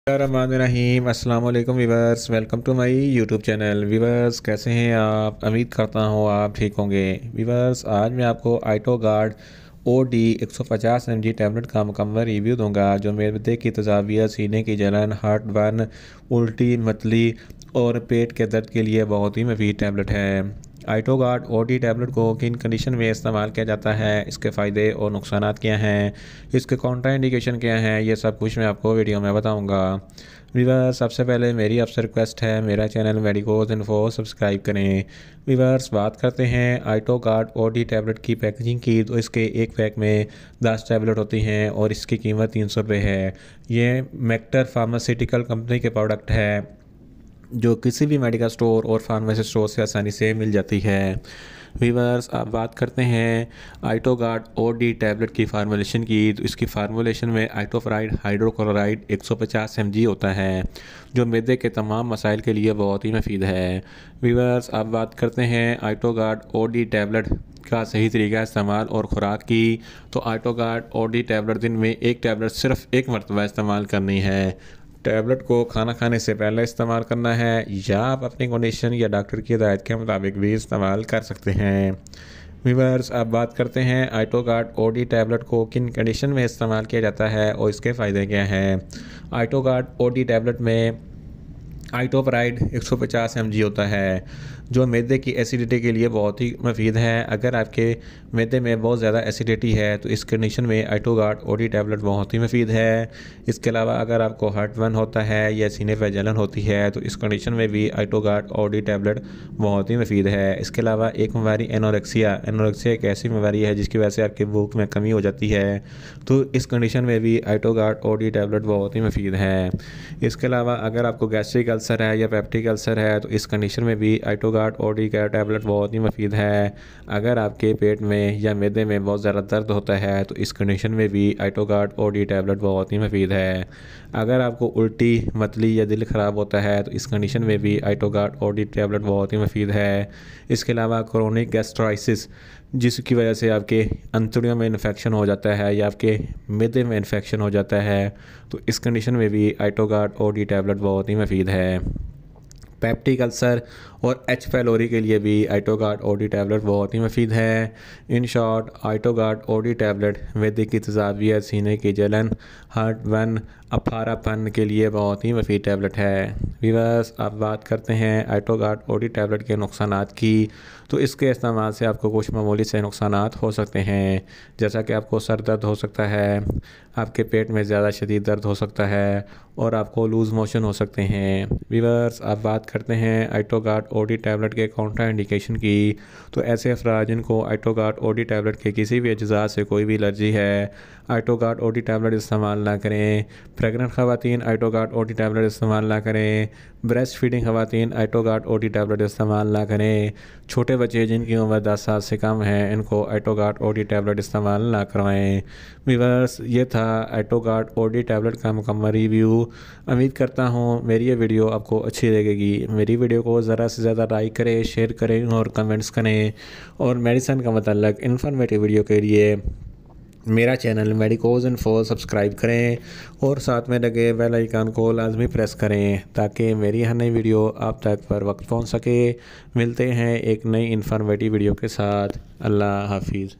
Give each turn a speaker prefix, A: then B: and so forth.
A: रहीम अस्सलाम वालेकुम viewers, welcome to my YouTube channel. Viewers कैसे हैं आप? उम्मीद करता हूँ आप ठीक होंगे। वीवर्स आज मैं आपको आइटो गार्ड OD 150 mg टैबलेट का मुकम्मल रिव्यू दूंगा जो मैदे की तजावियत, सीने की जलन, हार्ट बर्न, उल्टी, मतली और पेट के दर्द के लिए बहुत ही मुफीद टैबलेट है। आइटो गार्ड OD टैबलेट को किन कंडीशन में इस्तेमाल किया जाता है, इसके फ़ायदे और नुकसानात क्या हैं, इसके कॉन्ट्रा इंडिकेशन क्या हैं, ये सब कुछ मैं आपको वीडियो में बताऊंगा। वीवर्स सबसे पहले मेरी आपसे रिक्वेस्ट है, मेरा चैनल मेडिकोज इन्फो सब्सक्राइब करें। वीवर्स बात करते हैं आइटो गार्ड OD टैबलेट की पैकेजिंग की, तो इसके एक पैक में 10 टैबलेट होती हैं और इसकी कीमत 300 रुपये है। ये मेक्टर फार्मास्यूटिकल कंपनी के प्रोडक्ट है जो किसी भी मेडिकल स्टोर और फार्मेसी स्टोर से आसानी से मिल जाती है। वीवर्स आप बात करते हैं आइटो गार्ड OD टैबलेट की फार्मूलेशन की, तो इसकी फार्मूलेशन में आइटोफराइड हाइड्रोक्लोराइड 150 mg होता है जो मैदे के तमाम मसाइल के लिए बहुत ही मुफीद है। वीवर्स आप बात करते हैं आइटो गार्ड OD टैबलेट का सही तरीका इस्तेमाल और ख़ुराक की, तो आइटो गार्ड OD टैबलेट दिन में एक टैबलेट सिर्फ एक मरतबा इस्तेमाल करनी है। टैबलेट को खाना खाने से पहले इस्तेमाल करना है या आप अपनी कंडीशन या डॉक्टर की हिदायत के मुताबिक भी इस्तेमाल कर सकते हैं। वीवर्स आप बात करते हैं आइटो गार्ड OD टैबलेट को किन कंडीशन में इस्तेमाल किया जाता है और इसके फ़ायदे क्या हैं। आइटो गार्ड OD टैबलेट में आइटोपराइड 150 mg होता है जो मैदे की एसिडिटी के लिए बहुत ही मुफीद है। अगर आपके मैदे में बहुत ज़्यादा एसिडिटी है तो इस कंडीशन में आइटो गार्ड OD टैबलेट बहुत ही मुफीद है। इसके अलावा अगर आपको हार्ट बर्न होता है या सीने पर जलन होती है तो इस कंडीशन में भी आइटो गार्ड OD टैबलेट बहुत ही मुफीद है। इसके अलावा एक बीमारी एनोरेक्सिया एक ऐसी बीमारी है जिसकी वजह से आपकी भूख में कमी हो जाती है, तो इस कंडीशन में भी आइटो गार्ड OD टैबलेट बहुत ही मुफीद है। इसके अलावा अगर आपको गैस्ट्रिक अल्सर है या पेप्टिक अल्सर है तो इस कंडीशन में भी आइटो गार्ड OD का टैबलेट बहुत ही मुफीद है। अगर आपके पेट में या मैदे में बहुत ज़्यादा दर्द होता है तो इस कंडीशन में भी आइटो गार्ड OD टैबलेट बहुत ही मुफीद है। अगर आपको उल्टी, मतली या दिल ख़राब होता है तो इस कंडीशन में भी आइटो गार्ड OD टैबलेट बहुत ही मुफीद है। इसके अलावा क्रोनिक गैस्ट्राइसिस जिसकी वजह से आपके अंतड़ियों में इन्फेक्शन हो जाता है या आपके मैदे में इन्फेक्शन हो जाता है तो इस कंडीशन में भी आइटो गार्ड OD टैबलेट बहुत ही मुफीद है। पेप्टिक अल्सर और H pylori के लिए भी आइटो गार्ड OD टैबलेट बहुत ही मुफीद है। In short ito guard OD tablet मैदे की तजावियत, सीने की जलन, हार्ट बर्न, अफारापन के लिए बहुत ही मुफीद टैबलेट है। वीवर्स आप बात करते हैं आइटो गार्ड OD टैबलेट के नुकसानात की, तो इसके इस्तेमाल से आपको कुछ मामूली से नुकसानात हो सकते हैं, जैसा कि आपको सर दर्द हो सकता है, आपके पेट में ज़्यादा शदीद दर्द हो सकता है और आपको लूज़ मोशन हो सकते हैं। वीवर्स आप बात करते हैं आइटो गार्ड OD टैबलेट के काउंटर इंडिकेशन की, तो ऐसे अफराद जिनको आइटो गार्ड OD टैबलेट के किसी भी अज्जा से कोई भी एलर्जी है आइटो गार्ड OD टैबलेट इस्तेमाल ना करें। प्रेगनेंट ख़वातीन आइटो गार्ड OD टैबलेट इस्तेमाल ना करें। ब्रेस्ट फीडिंग ख़वातीन आइटो गार्ड OD टैबलेट इस्तेमाल ना करें। छोटे बच्चे जिनकी उम्र 10 साल से कम है इनको आइटो गार्ड OD टैबलेट इस्तेमाल ना करवाएं। वीवर्स ये था आइटो गार्ड OD टैबलेट का मुकम्मल रिव्यू। उम्मीद करता हूँ मेरी ये वीडियो आपको अच्छी लगेगी। मेरी वीडियो को ज़रा से ज़्यादा लाइक करें, शेयर करें और कमेंट्स करें, और मेडिसिन का मतलब इन्फॉर्मेटिव वीडियो के लिए मेरा चैनल मेडिकोज इन्फो सब्सक्राइब करें और साथ में लगे बेल आइकन को लाजमी प्रेस करें ताकि मेरी हर नई वीडियो आप तक पर वक्त पहुंच सके। मिलते हैं एक नई इन्फॉर्मेटिव वीडियो के साथ। अल्लाह हाफिज़।